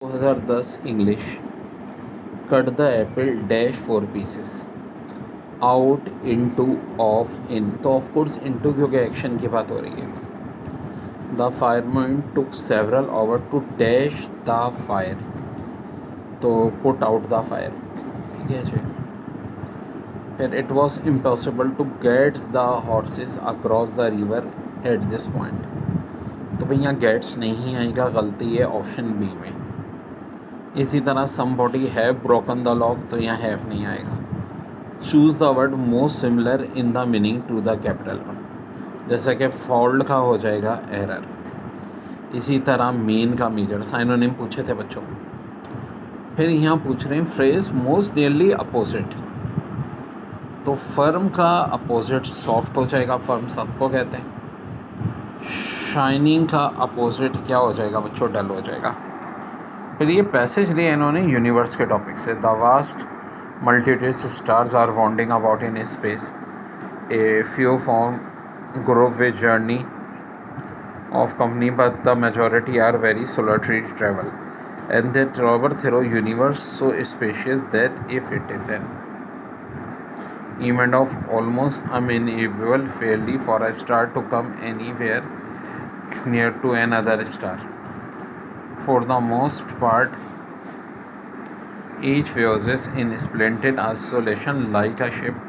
2010 English. Cut the apple dash 4 pieces. Out, into, off, in. तो of course into क्योंकि action की बात हो रही है। The fireman took several hour to dash the fire, तो पुट आउट द फायर। ठीक है जी। फिर it was impossible to get the horses across the river at this point. तो भाई यहाँ गेट्स नहीं आएगा, गलती है ऑप्शन बी में। इसी तरह somebody have broken the lock, तो यहाँ हैव नहीं आएगा। Choose the word most similar in the meaning to the capital one, जैसा कि फॉल्ट का हो जाएगा एरर। इसी तरह मीन का मेजर, साइनोनिम पूछे थे बच्चों। फिर यहाँ पूछ रहे हैं फ्रेज मोस्ट नियरली अपोजिट, तो फर्म का अपोजिट सॉफ्ट हो जाएगा, फर्म सख्त को कहते हैं। शाइनिंग का अपोजिट क्या हो जाएगा बच्चों, डल हो जाएगा। फिर ये पैसेज लिया इन्होंने यूनिवर्स के टॉपिक से। The vast multitudes stars are wandering about in space, a few form group with journey of company but the majority are very solitary travel and they travel through universe so spacious that if it is an event of almost unimaginable fairly for a star to come anywhere near to another star. For the most part, each fuses in splendid isolation like a ship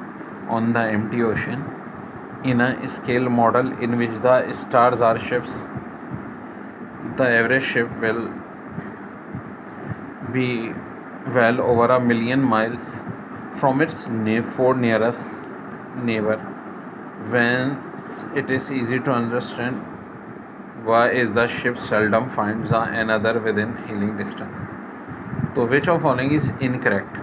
on the empty ocean. In a scale model in which the stars are ships, the average ship will be well over 1,000,000 miles from its four nearest neighbor. Whence it is easy to understand why is the ship seldom finds another within hailing distance. तो which of following is incorrect?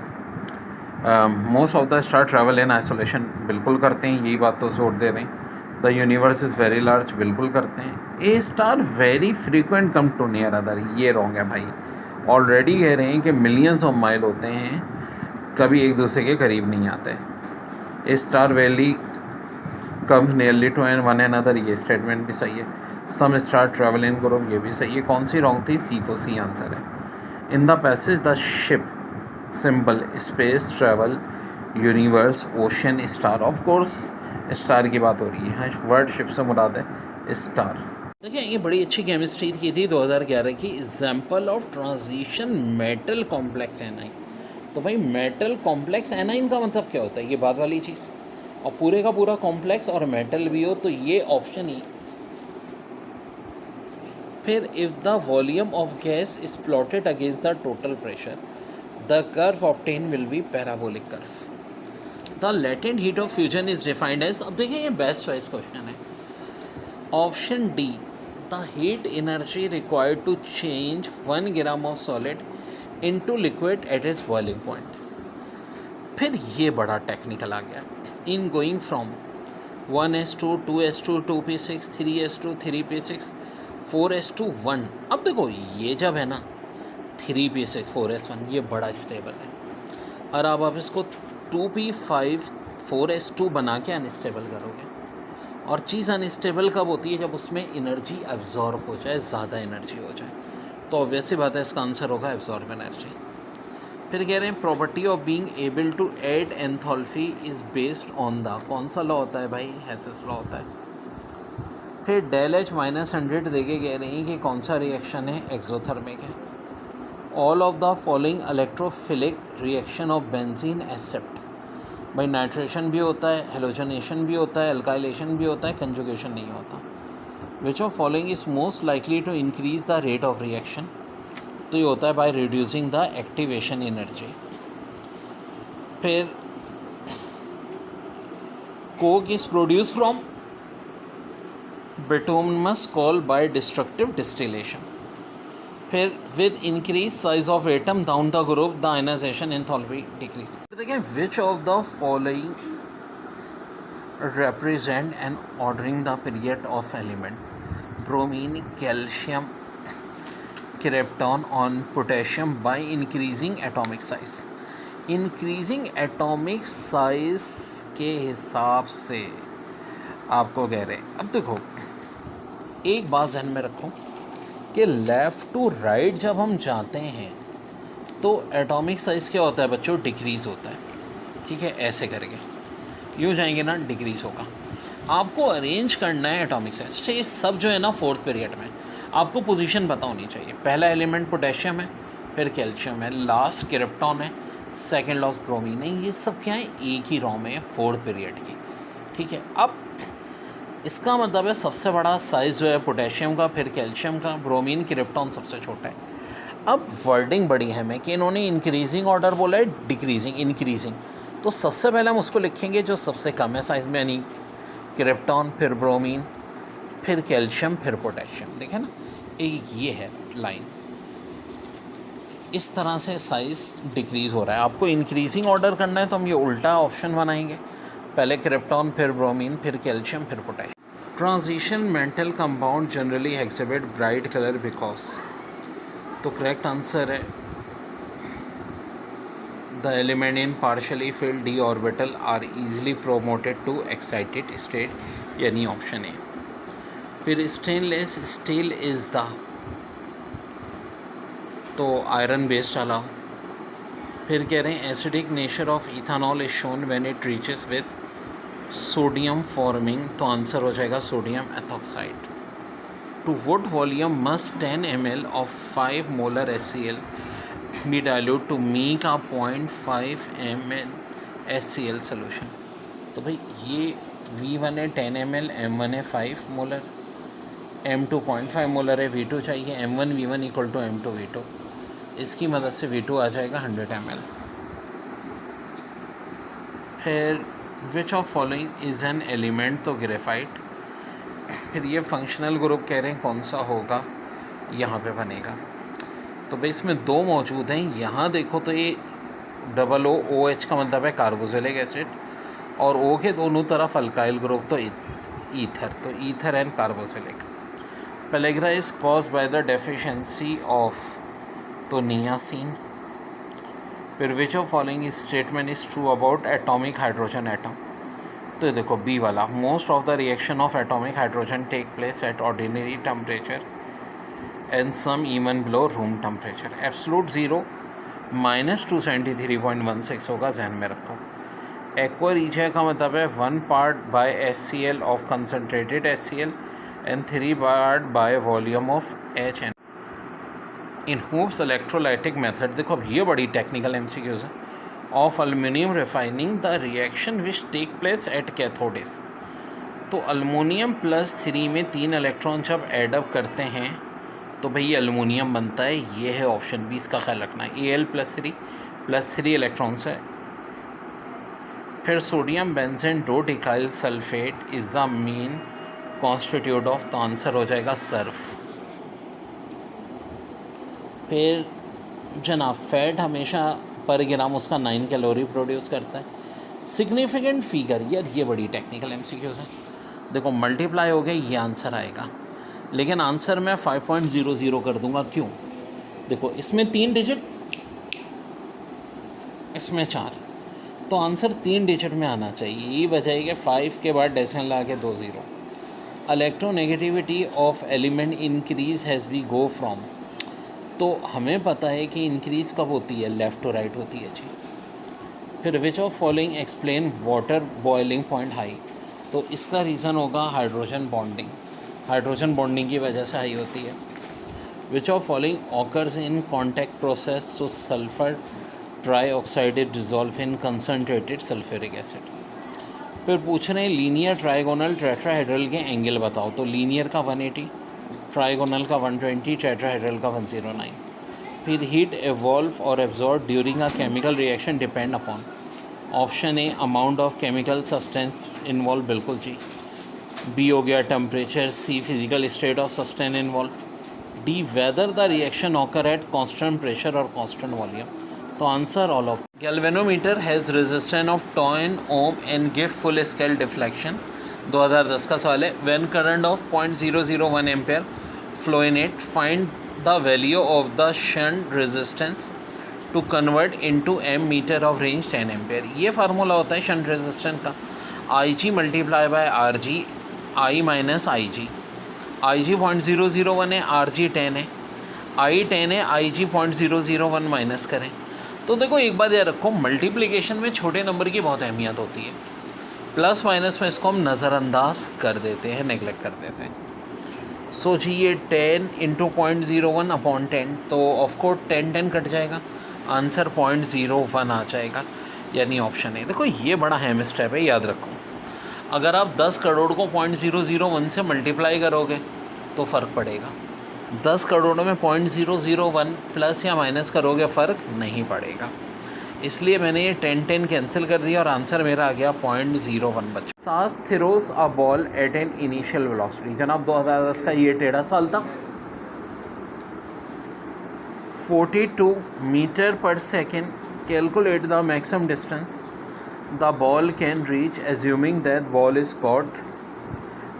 Most of the star travel in isolation, बिल्कुल करते हैं, यही बात तो जोड़ दे रहे हैं। The universe is very large, बिल्कुल करते हैं। A star very frequent come to near other, ये रॉन्ग है भाई। ऑलरेडी कह रहे हैं कि मिलियंस ऑफ माइल होते हैं, कभी एक दूसरे के करीब नहीं आते। A star very come nearly to an one an other, ये स्टेटमेंट भी सही है। Some star travel in group, ये भी सही है। कौन सी रॉन्ग थी? सी, तो सी आंसर है। In the passage the ship symbol space travel universe ocean star, of course star की बात हो रही है। वर्ड शिप से मुराद है स्टार। देखिए ये बड़ी अच्छी केमिस्ट्री की थी 2011 की। Example of transition metal complex A9. तो भाई मेटल कॉम्प्लेक्स एनाइन का मतलब क्या होता है? ये बात वाली चीज़। और पूरे का पूरा कॉम्प्लेक्स और मेटल भी हो तो ये ऑप्शन ही। फिर if the volume of gas is plotted against the total pressure, the curve obtain will be parabolic curve. The latent heat of fusion is defined as, अब देखिए ये बेस्ट चॉइस क्वेश्चन है। Option D, the heat energy required to change 1 gram of solid into liquid at its boiling point. फिर ये बड़ा technical आ गया। In going from 1s2 2s2 2p6 3s2 3p6 4s2 1। अब देखो ये जब है ना 3p6 4s1, ये बड़ा स्टेबल है। और अब आप इसको 2p5 4s2 बना के अनस्टेबल करोगे। और चीज़ अनस्टेबल कब होती है? जब उसमें एनर्जी एब्जॉर्ब हो जाए, ज़्यादा एनर्जी हो जाए। तो ऑब्वियस सी बात है इसका आंसर होगा एब्जॉर्ब एनर्जी। फिर कह रहे हैं property of being able to add enthalpy is based on the, कौन सा लॉ होता है भाई? हेसेस लॉ होता है। फिर डेल एच -100 देके कह रहे हैं कि कौन सा रिएक्शन है? एक्सोथर्मिक है। All of the following electrophilic reaction of benzene except, भाई नाइट्रेशन भी होता है, हेलोजनेशन भी होता है, अल्काइलेशन भी होता है, कंजुगेशन नहीं होता। Which of following is most likely to increase the rate of reaction, तो ये होता है by reducing the activation energy. फिर coke is produce from bituminous coal by destructive distillation. फिर with increase size of atom down the group the ionisation enthalpy decrease. देखिए which of the following represent and ordering the period of element? Bromine, calcium, krypton on potassium by increasing atomic size. Increasing atomic size के हिसाब से आपको कह रहे हैं। अब देखो एक बात ध्यान में रखो कि लेफ़्ट टू राइट जब हम जाते हैं तो एटॉमिक साइज़ क्या होता है बच्चों, डिक्रीज़ होता है। ठीक है, ऐसे करके यूँ जाएंगे ना, डिक्रीज़ होगा। आपको अरेंज करना है एटॉमिक साइज़। अच्छा, ये सब जो है ना फोर्थ पीरियड में आपको पोजीशन पता होनी चाहिए। पहला एलिमेंट पोटेशियम है, फिर कैल्शियम है, लास्ट क्रिप्टॉन है, सेकेंड लॉस ब्रोमीन है। ये सब क्या है, एक ही रॉ में है फोर्थ पीरियड की। ठीक है, अब इसका मतलब है सबसे बड़ा साइज़ जो है पोटेशियम का, फिर कैल्शियम का, ब्रोमीन, क्रिप्टॉन सबसे छोटा है। अब वर्डिंग बड़ी है में कि इन्होंने इंक्रीजिंग ऑर्डर बोला है, डिक्रीजिंग, इंक्रीजिंग। तो सबसे पहले हम उसको लिखेंगे जो सबसे कम है साइज़ में, यानी क्रिप्टॉन, फिर ब्रोमीन, फिर कैल्शियम, फिर पोटेशियम। देखें ना, एक ये है लाइन, इस तरह से साइज़ डिक्रीज़ हो रहा है। आपको इंक्रीजिंग ऑर्डर करना है तो हम ये उल्टा ऑप्शन बनाएंगे, पहले क्रिप्टॉन, फिर ब्रोमीन, फिर कैल्शियम, फिर potassium. Transition metal compound generally exhibit bright colour because, तो करेक्ट आंसर है the element in partially filled d orbital are easily promoted to excited state, यानी ऑप्शन ए। फिर स्टेनलेस स्टील इज़ द, तो iron based चला। फिर कह रहे हैं acidic nature of ethanol is shown when it reaches with sodium forming, तो answer हो जाएगा sodium ethoxide. Two wood volume must 10 ml of 5 molar HCl be dilute to make a 0.5 ml HCl solution। तो भाई ये V1 है 10 ml, M1 है 5 molar, M2 0.5 molar है, V2 चाहिए M1 V1 equal to M2 V2। इसकी मदद से V2 आ जाएगा 100 ml। फिर which of following is an element, तो ग्रेफाइट। फिर ये फंक्शनल ग्रुप कह रहे हैं कौन सा होगा, यहाँ पे बनेगा। तो भाई इसमें दो मौजूद हैं, यहाँ देखो तो ये डबल ओ, ओ एच का मतलब है कार्बोक्सिलिक एसिड, और ओ के दोनों तरफ अल्काइल ग्रुप तो ईथर, तो ether and carboxylic. Pellagra is caused by the deficiency of, तो नियासिन। फिर which of following statement is true about atomic hydrogen atom, तो देखो बी वाला, most of the reaction of atomic hydrogen take place at ordinary temperature and some even below room temperature. Absolute zero -273.16 होगा, जहन में रखो। Aqua regia का मतलब है 1 part by HCl of concentrated HCl and 3 part by volume of HN। In Hoopes electrolytic method, देखो अब ये बड़ी टेक्निकल MCQs है, of aluminium refining the reaction which take place at cathodes. तो अल्मोनियम +3 में 3 इलेक्ट्रॉन जब एडअप करते हैं तो भाई अल्मोनियम बनता है, ये है ऑप्शन बी, इसका ख्याल रखना है। Al+3 इलेक्ट्रॉन्स है। फिर sodium benzene dodecyl sulphate is the main constitute of, तो आंसर हो जाएगा सर्फ। फिर जनाब फैट हमेशा पर ग्राम उसका 9 कैलोरी प्रोड्यूस करता है। सिग्निफिकेंट फिगर, यार ये बड़ी टेक्निकल MCQs है। देखो मल्टीप्लाई हो गया, ये आंसर आएगा, लेकिन आंसर मैं 5.00 कर दूंगा। क्यों? देखो इसमें 3 डिजिट, इसमें 4, तो आंसर 3 डिजिट में आना चाहिए। ये वजह है कि 5 के बाद डेसिमल ला के 2 0। Electronegativity of element increase has we go from, तो हमें पता है कि इंक्रीज़ कब होती है, लेफ़्ट टू राइट होती है जी। फिर which of following explain water boiling point high, तो इसका रीज़न होगा हाइड्रोजन बॉन्डिंग, हाइड्रोजन बॉन्डिंग की वजह से हाई होती है। विच of following occurs in contact process, so sulphur trioxide is dissolve in concentrated sulphuric acid. फिर पूछ रहे हैं लीनियर ट्राइगोनल टेट्राहेड्रल के एंगल बताओ, तो लीनियर का 180, ट्राइगोनल का 120, टेट्राहेड्रल का 109। फिर हीट एवॉल्व और absorb during a chemical reaction depend upon, option A amount of chemical substance involve, बिल्कुल जी। बी हो गया temperature, C physical state of substance involve, D whether the reaction occur at constant pressure और constant volume, तो answer all of. Galvanometer has resistance of 10 ohm and give full scale deflection, 2010 का सवाल है। When current of 0.001 ampere flow in it, find the value of the shunt resistance to convert into M meter of range 10 ampere. ये formula होता है shunt resistance का, IG × RG, I - IG। I G 0.001 है, R G 10 है, आई 10 है, आई G 0.001 minus करें। तो देखो एक बात याद रखो, मल्टीप्लिकेशन में छोटे नंबर की बहुत अहमियत होती है। प्लस माइनस में इसको हम नज़रअंदाज कर देते हैं, नेगलेक्ट कर देते हैं। सो जी ये 10 इंटू 0.01 अपॉन 10, तो ऑफकोर्स 10 कट जाएगा, आंसर 0.01 आ जाएगा, यानी ऑप्शन है। देखो ये बड़ा अहम स्टेप है, याद रखो। अगर आप 10 करोड़ को 0.001 से मल्टीप्लाई करोगे तो फ़र्क पड़ेगा, 10 करोड़ में 0.001 प्लस या माइनस करोगे फ़र्क नहीं पड़ेगा। इसलिए मैंने ये 10 कैंसिल कर दिया और आंसर मेरा आ गया 0.01 बचा। सास throws a ball at an initial velocity. जनाब 2010 का ये टेढ़ा साल था। 42 metre per second. Calculate the maximum distance the ball can reach assuming that ball is caught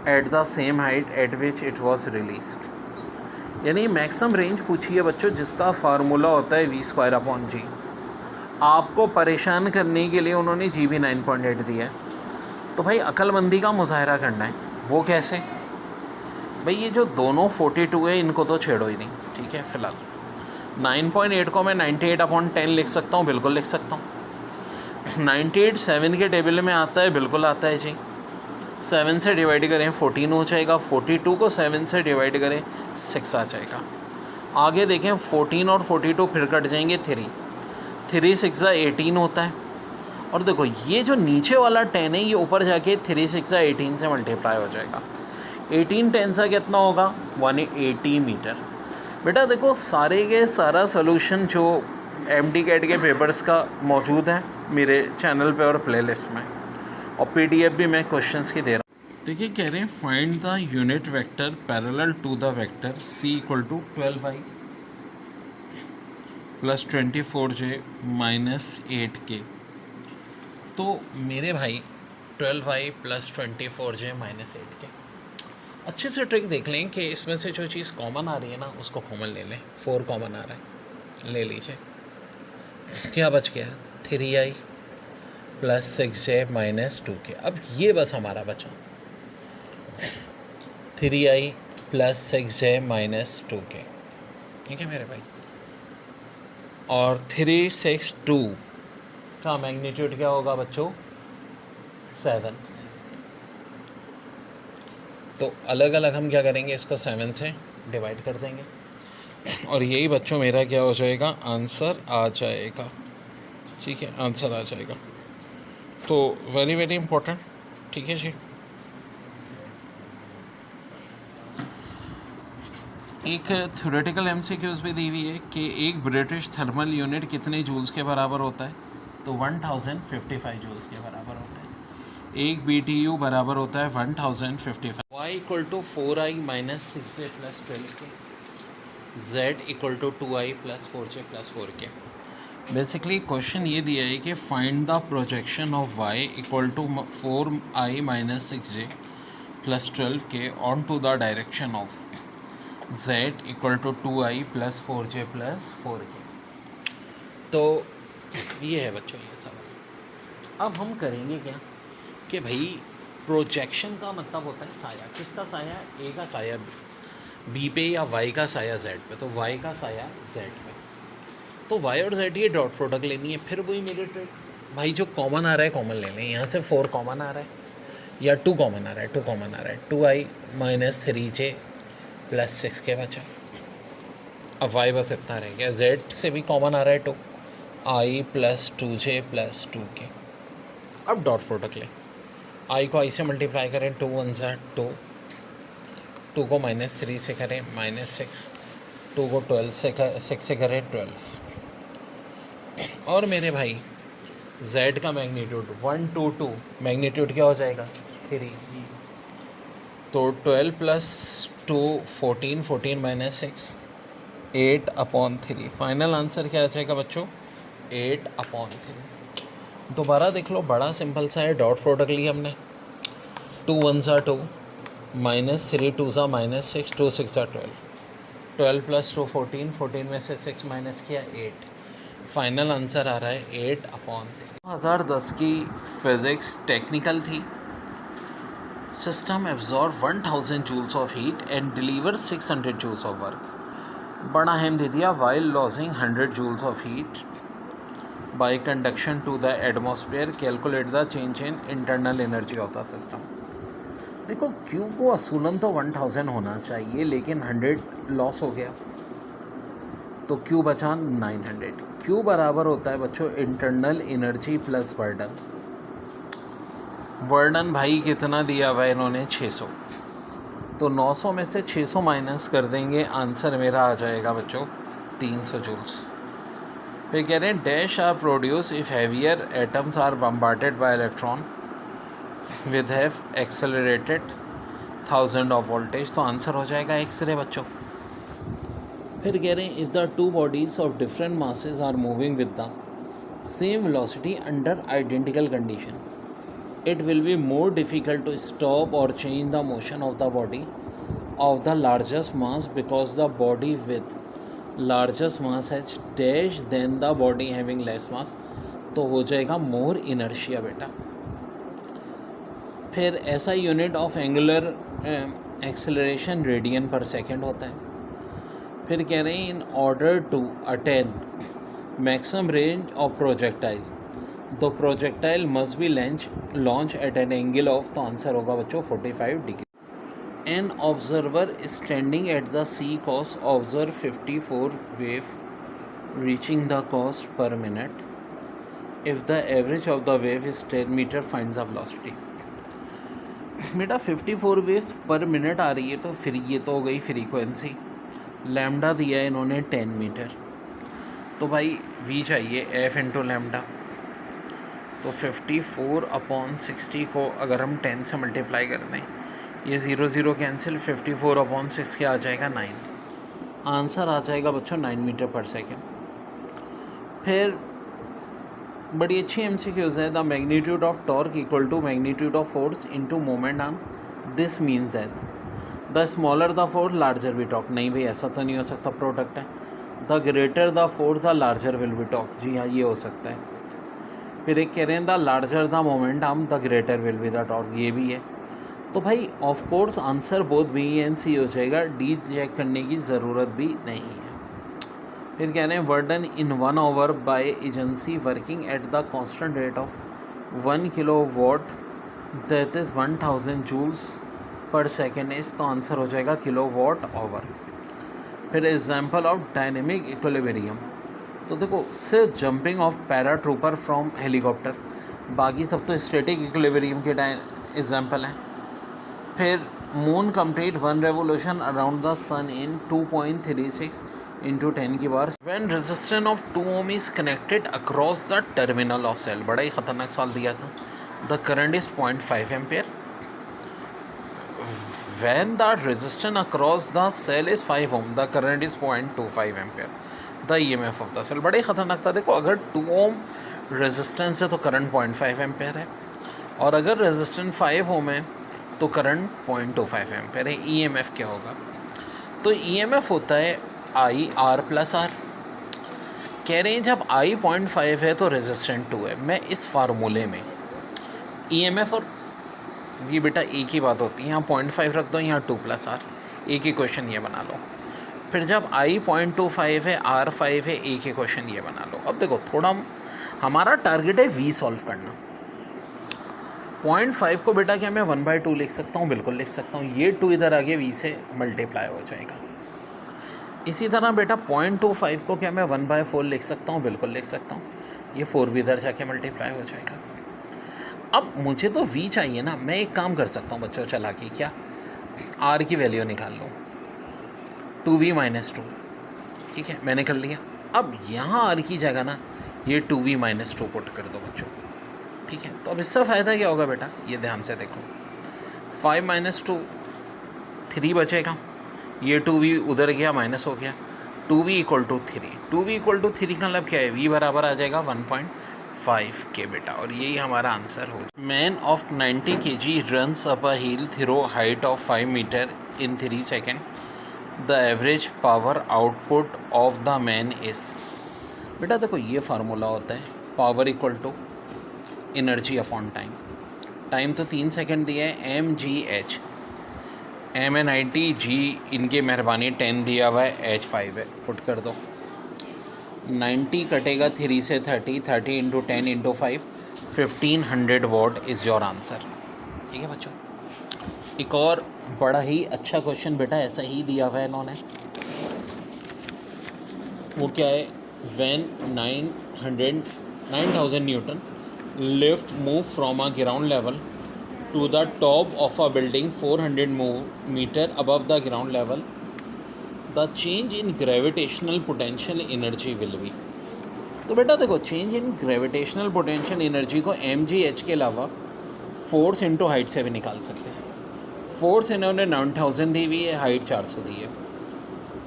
at the same height at which it was released. यानी maximum range पूछी है बच्चों, जिसका फार्मूला होता है v²/g। आपको परेशान करने के लिए उन्होंने जी भी 9.8 दिया है। तो भाई अक्लमंदी का मुजाहरा करना है, वो कैसे? भाई ये जो दोनों 42 है इनको तो छेड़ो ही नहीं, ठीक है। फ़िलहाल 9.8 को मैं 98/10 लिख सकता हूँ, बिल्कुल लिख सकता हूँ। 98 7 के टेबल में आता है, बिल्कुल आता है जी। 7 से डिवाइड करें 14 हो जाएगा, 42 को 7 से डिवाइड करें 6 आ जाएगा। आगे देखें 14 और 42 फिर कट जाएंगे 3 6 18 होता है। और देखो ये जो नीचे वाला 10 है ये ऊपर जाके 3 6 18 से मल्टीप्लाई हो जाएगा। 18 10 सा कितना होगा? 180 मीटर। बेटा देखो सारे के सारा सोल्यूशन जो MD कैट के पेपर्स का मौजूद है मेरे चैनल पे और प्लेलिस्ट में, और PDF भी मैं क्वेश्चंस की दे रहा हूँ। देखिए कह रहे हैं find the unit vector parallel to the vector C = 12i plus 24j minus 8k। तो मेरे भाई 12i plus 24j minus 8k, अच्छे से ट्रिक देख लें कि इसमें से जो चीज़ कॉमन आ रही है ना उसको कॉमन ले लें। 4 कॉमन आ रहा है, ले लीजिए। क्या बच गया? 3i plus 6j minus 2k। अब ये बस हमारा बचा, 3i plus 6j minus 2k, ठीक है मेरे भाई। और 362 का मैग्नीट्यूड क्या होगा बच्चों? 7। तो अलग अलग हम क्या करेंगे, इसको 7 से डिवाइड कर देंगे और यही बच्चों मेरा क्या हो जाएगा? आंसर आ जाएगा, ठीक है, आंसर आ जाएगा। तो वेरी वेरी इंपॉर्टेंट, ठीक है जी। एक थ्योरेटिकल MCQs भी दी हुई है कि एक ब्रिटिश थर्मल यूनिट कितने जूल्स के बराबर होता है? तो 1055 जूल्स के बराबर होता है। एक BTU बराबर होता है 1055। y = 4i minus 6j plus 12k, z = 2i plus 4j plus 4k। Basically question ये दिया है कि find the projection of y = 4i minus 6j plus 12k on to the direction of z = 2i plus 4j plus 4k। तो ये है बच्चों ये सवाल। अब हम करेंगे क्या कि भाई प्रोजेक्शन का मतलब होता है साया। किसका साया? A का साया B पे या Y का साया Z पे। तो Y का साया Z पे, तो Y और Z ये डॉट प्रोडक्ट लेनी है। फिर वही मेरी ट्रिक भाई, जो कॉमन आ रहा है कॉमन ले लें। यहाँ से 4 कॉमन आ रहा है या 2 कॉमन आ रहा है, 2 कॉमन आ रहा है, 2i minus 3j plus 6k बचा। अब y बस इतना रह गया। z से भी कॉमन आ रहा है 2i plus 2j plus 2k। अब डॉट प्रोडक्ट लें, i को i से मल्टीप्लाई करें, 2 1 2, 2 को माइनस 3 से करें माइनस 6, 2 को 12 से 6 से करें 12। और मेरे भाई z का मैग्नीट्यूड 1 2 2, मैग्नीट्यूड क्या हो जाएगा? 3। तो 12 प्लस 2 14, 14 माइनस 6 8/3। फाइनल आंसर क्या आ जाएगा बच्चों? 8/3। दोबारा देख लो, बड़ा सिंपल सा है। डॉट प्रोडक्ट लिया हमने, 2 1 2, माइनस 3 2 माइनस 6, 2 6 12, 12 प्लस 2 14, 14 में से 6 माइनस किया 8। फाइनल आंसर आ रहा है 8/3। 2010 की फिज़िक्स टेक्निकल थी, system absorb 1000 joules of heat and deliver 600 joules of work. बड़ा अहम दे दिया, while losing 100 joules of heat by conduction to the atmosphere calculate the change in internal energy of the system. देखो Q को असूलन तो 1000 होना चाहिए, लेकिन 100 लॉस हो गया तो क्यू बचा 900. क्यू बराबर होता है बच्चों इंटरनल एनर्जी प्लस वर्डन. वर्डन भाई कितना दिया हुआ है इन्होंने 600, तो 900 में से 600 माइनस कर देंगे, आंसर मेरा आ जाएगा बच्चों 300 जूल्स. फिर कह रहे हैं dash are produce if heavier atoms are bombarded by electron with have accelerated 1000 of voltage, तो आंसर हो जाएगा एक्सरे बच्चों. फिर कह रहे हैं if the two bodies of different masses are moving with the same velocity under identical condition it will be more difficult to stop or change the motion of the body of the largest mass because the body with largest mass has dash than the body having less mass. तो हो जाएगा मोर inertia बेटा. फिर ऐसा unit of angular acceleration radian per second होता है. फिर कह रहे हैं in order to attain maximum range of projectile the projectile must be launch at an angle of, तो आंसर होगा बच्चों 45 degree. An observer standing at the sea coast observe 54 wave reaching the coast per minute if the average of the wave is 10 metre find the velocity. बेटा 54 waves पर minute आ रही है, तो फिर ये तो हो गई फ्रीक्वेंसी. लैम्डा दिया है इन्होंने 10 मीटर, तो भाई वी चाहिए एफ इंटू लैम्डा. तो 54/60 को अगर हम 10 से मल्टीप्लाई कर दें, ये 0 0 कैंसिल, 54/6 क्या आ जाएगा 9. आंसर आ जाएगा बच्चों 9 मीटर पर सेकेंड. फिर बड़ी अच्छी एमसीक्यूज है. The magnitude of torque equal to magnitude of force into moment arm. This means that the smaller the force larger be torque. नहीं भाई ऐसा तो नहीं हो सकता, प्रोडक्ट है. The greater the force the larger will be torque. जी हाँ ये हो सकता है. फिर एक कह रहे हैं the larger the moment arm the greater will be the torque. ये भी है. तो भाई of course answer both B and C हो जाएगा, डी चेक करने की ज़रूरत भी नहीं है. फिर कह रहे हैं work done in 1 hour by agency working at the constant rate of 1 kilowatt that is 1000 joules per second is, तो आंसर हो जाएगा किलोवाट आवर. फिर एग्जाम्पल ऑफ डायनेमिक इक्विलिब्रियम. तो देखो सिर्फ jumping of paratrooper from helicopter, बाकी सब तो स्टैटिक इक्विलिब्रियम के एग्जाम्पल हैं. फिर moon complete 1 revolution around the sun in 2.36 × 10 की बार. When resistance of 2 Om is connected across the terminal of cell. बड़ा ही खतरनाक सवाल दिया था. The current is 0.5 ampere. When the resistance across the cell is 5 ohm the current is 0.25 ampere. The EMF of the cell. बड़ा ही खतरनाक था. देखो अगर 2 ओम रेजिस्टेंस है तो करंट 0.5 एम्पेयर है, और अगर रेजिस्टेंस 5 ओम है तो करंट 0.25 एम्पेयर है. EMF क्या होगा? तो EMF होता है IR + R. कह रहे हैं जब I 0.5 है तो रेजिस्टेंस 2 है. मैं इस फार्मूले में EMF और ये बेटा एक ही बात होती है. यहाँ 0.5 रख दो, यहाँ 2 + R. एक ही क्वेश्चन ये बना लो. फिर जब I 0.25 है, R 5 है, एक ही क्वेश्चन ये बना लो. अब देखो थोड़ा हमारा टारगेट है V सॉल्व करना. 0.5 को बेटा क्या मैं 1/2 लिख सकता हूँ? बिल्कुल लिख सकता हूँ. ये 2 इधर आगे V से मल्टीप्लाई हो जाएगा. इसी तरह बेटा 0.25 को क्या मैं 1/4 लिख सकता हूँ? बिल्कुल लिख सकता हूँ. ये 4 भी इधर जाके मल्टीप्लाई हो जाएगा. अब मुझे तो V चाहिए ना. मैं एक काम कर सकता हूँ बच्चों, चला के क्या R की वैल्यू निकाल लूँ. 2V - 2. ठीक है मैंने कर लिया. अब यहाँ R की जगह ना ये 2V - 2 पुट कर दो बच्चों. ठीक है, तो अब इससे फ़ायदा क्या होगा बेटा, ये ध्यान से देखो. 5 - 2 3 बचेगा. ये 2V उधर गया, माइनस हो गया. 2V = 3. 2V = 3 का मतलब क्या है? V बराबर आ जाएगा 1.5 के बेटा. और यही हमारा आंसर हो. Man of 90 kg runs up a hill throw height of 5 metre in 3 second. The average power output of the man is. बेटा देखो ये फार्मूला होता है power = energy upon time. Time तो 3 सेकंड दिया है। MGH, MNIT, G इनकी मेहरबानी 10 दिया हुआ है, H 5 है। पुट कर दो। 90 कटेगा 3 से 30, 30 into 10 into 5, 1500 what is your answer. ठीक है बच्चों, एक और बड़ा ही अच्छा क्वेश्चन बेटा ऐसा ही दिया हुआ है इन्होंने। वो क्या है, when 9000 newton lift move from a ground level to the top of a building 400 metre above the ground level, the change in gravitational potential energy will be. तो बेटा देखो, change in gravitational potential energy को MGH के अलावा force into height से भी निकाल सकते हैं। फोर्स इन्होंने 9000 दी हुई है, हाइट 400 दी है।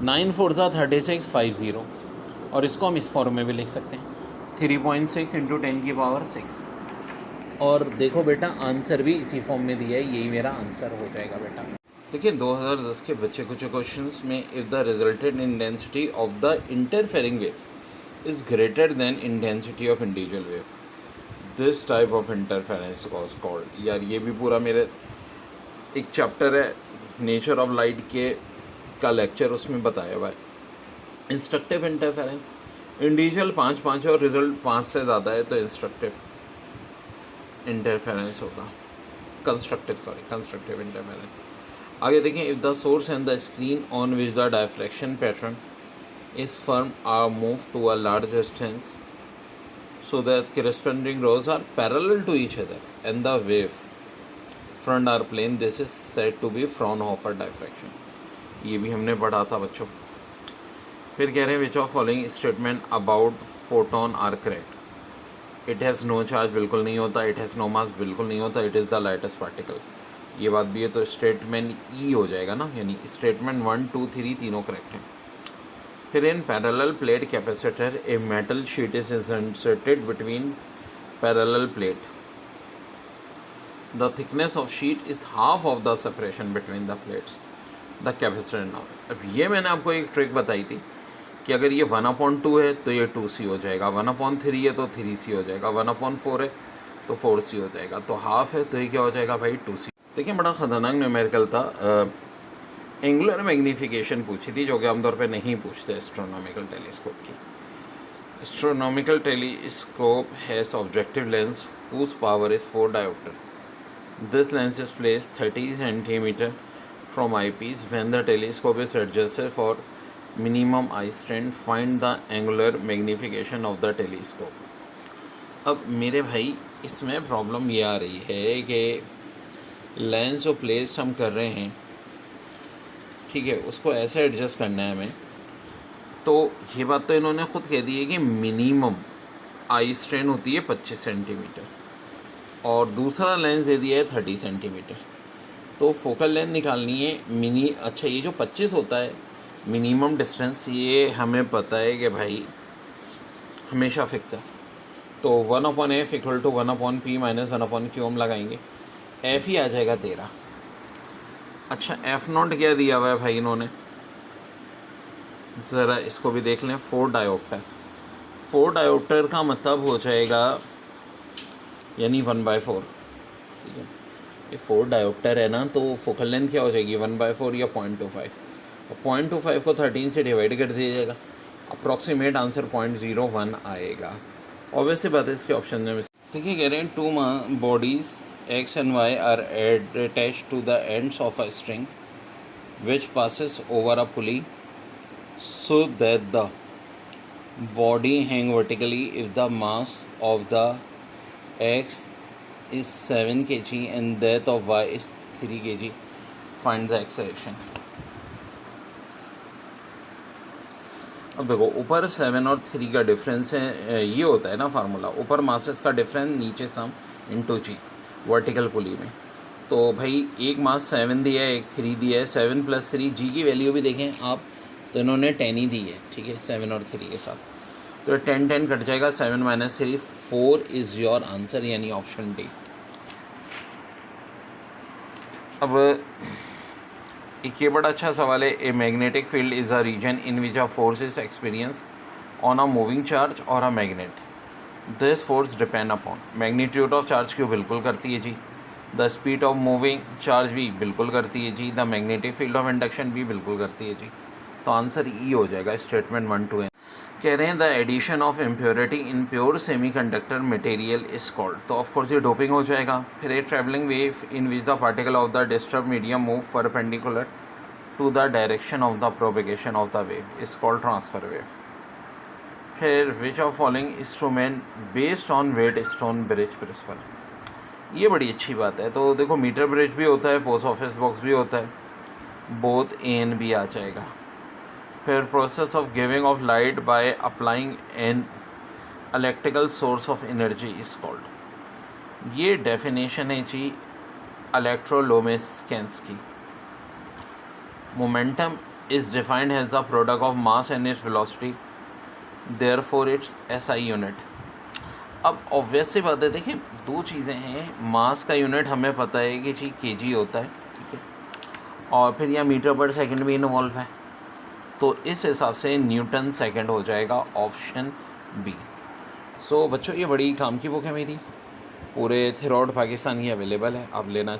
9 4 3650, और इसको हम इस फॉर्म में भी लिख सकते हैं 3.6 इंटू 10 की पावर 6। और देखो बेटा, आंसर भी इसी फॉर्म में दिया है, यही मेरा आंसर हो जाएगा बेटा। देखिए 2010 के बच्चे कुछ क्वेश्चंस में, if the resulted intensity of the interfering wave is greater than intensity of individual wave, this type of interference was called. यार ये भी पूरा मेरे एक चैप्टर है नेचर ऑफ लाइट के का लेक्चर, उसमें बताया हुआ है। इंस्ट्रक्टिव इंटरफेरेंस, इंडिविजुअल 5 और रिजल्ट 5 से ज़्यादा है तो इंस्ट्रक्टिव इंटरफेरेंस होगा, कंस्ट्रक्टिव इंटरफेरेंस। आगे देखें, if the source and the screen on which the diffraction pattern is formed are move to a large distance so that corresponding rows are parallel to each other and the wave front are plane, this is said to be Fraunhofer diffraction। ये भी हमने पढ़ा था बच्चों। फिर कह रहे हैं, which of following statement about photon are correct. It has no charge, बिल्कुल नहीं होता। इट हैज़ नो मास, बिल्कुल नहीं होता। It is the lightest particle, ये बात भी है। तो स्टेटमेंट ई हो जाएगा ना, यानी स्टेटमेंट 1 2 3 तीनों करेक्ट हैं। फिर in parallel plate capacitor a metal sheet is inserted between parallel plate, the thickness of sheet is half of the separation between the plates, the capacitor now. अब ये मैंने आपको एक ट्रिक बताई थी कि अगर ये 1/2 है तो ये 2C हो जाएगा, 1/3 है तो 3C हो जाएगा, 1/4 है तो 4C हो जाएगा, तो हाफ है तो ये क्या हो जाएगा भाई 2C। देखिए बड़ा ख़तरनाक न्यूमेरिकल था। एंगुलर मैग्नीफिकेशन पूछी थी, जो कि आमतौर पे नहीं पूछते एस्ट्रोनॉमिकल टेलीस्कोप की। Astronomical telescope has objective lens whose power is 4 diopter. This lens is placed 30 centimeter from eyepiece. When the telescope is adjusted for minimum eye strain, find the angular magnification of the telescope. अब मेरे भाई इसमें problem ये आ रही है कि lens जो place हम कर रहे हैं, ठीक है, उसको ऐसे एडजस्ट करना है हमें। तो ये बात तो इन्होंने ख़ुद कह दी है कि मिनिमम आई स्ट्रेन होती है 25 सेंटीमीटर, और दूसरा लेंस दे दिया है 30 सेंटीमीटर। तो फोकल लेंथ निकालनी है अच्छा, ये जो 25 होता है मिनिमम डिस्टेंस, ये हमें पता है कि भाई हमेशा फिक्स है। तो 1/f equal to 1/p minus 1/q हम लगाएंगे, एफ ही आ जाएगा 13। अच्छा, F0 क्या दिया हुआ है भाई इन्होंने, ज़रा इसको भी देख लें। 4 डायोप्टर, 4 डायोप्टर का मतलब हो जाएगा यानी 1/4। ठीक है, ये 4 डायोप्टर है ना, तो फोकल लेंथ क्या हो जाएगी 1/4 या 0.25। और 0.25 को 13 से डिवाइड कर दिया जाएगा, अप्रॉक्सीमेट आंसर 0.01 आएगा। ऑब्वियसली बात है इसके ऑप्शन में। देखिए कह रहे हैं, 2 bodies X and Y are attached to the ends of a string which passes over a pulley so that the body hang vertically if the mass of the X is 7 kg and that of Y is 3 kg. Find the acceleration. अब देखो, ऊपर 7 और 3 का difference है, ये होता है ना फार्मूला, ऊपर मासेस का डिफरेंस, नीचे सम इंटू जी वर्टिकल पुली में। तो भाई एक मास 7 दिया है, एक 3 दिया है, 7 + 3, जी की वैल्यू भी देखें आप तो इन्होंने 10 ही दी है। ठीक है, 7 और 3 के साथ, तो 10 कट जाएगा, 7 - 3 4 इज़ योर आंसर, यानी ऑप्शन डी। अब एक ये बड़ा अच्छा सवाल है, a magnetic field is a region in which a force is experience on a moving charge और a magnet, this force depend upon magnitude of charge. क्यों बिल्कुल करती है जी, the speed of moving charge भी बिल्कुल करती है जी। The magnetic field of induction भी बिल्कुल करती है जी। तो आंसर ई हो जाएगा स्टेटमेंट 1 to n। कह रहे हैं the addition of impurity in pure semiconductor material is called. तो ऑफकोर्स ये डोपिंग हो जाएगा। फिर a travelling wave in which the particle of the disturb medium move perpendicular to the direction of the propagation of the wave is called transfer wave. फिर which of following instrument based on Wheatstone bridge principle. ये बड़ी अच्छी बात है। तो देखो metre bridge भी होता है, पोस्ट ऑफिस बॉक्स भी होता है, बोथ एन भी आ जाएगा। फिर process of giving off light by applying an electrical source of energy is called. ये डेफिनेशन है जी इलेक्ट्रोलोमिस्केंस की। Momentum is defined as the product of mass and its velocity, therefore its SI unit. अब obvious सी बात है, देखिए दो चीज़ें हैं। मास का यूनिट हमें पता है कि जी केजी होता है, ठीक है, और फिर यहाँ मीटर पर सेकंड भी इन्वॉल्व है। तो इस हिसाब से न्यूटन सेकंड हो जाएगा, ऑप्शन बी। सो बच्चों ये बड़ी काम की बुक है मेरी, पूरे थ्रू आउट पाकिस्तान ही अवेलेबल है, आप लेना चाहें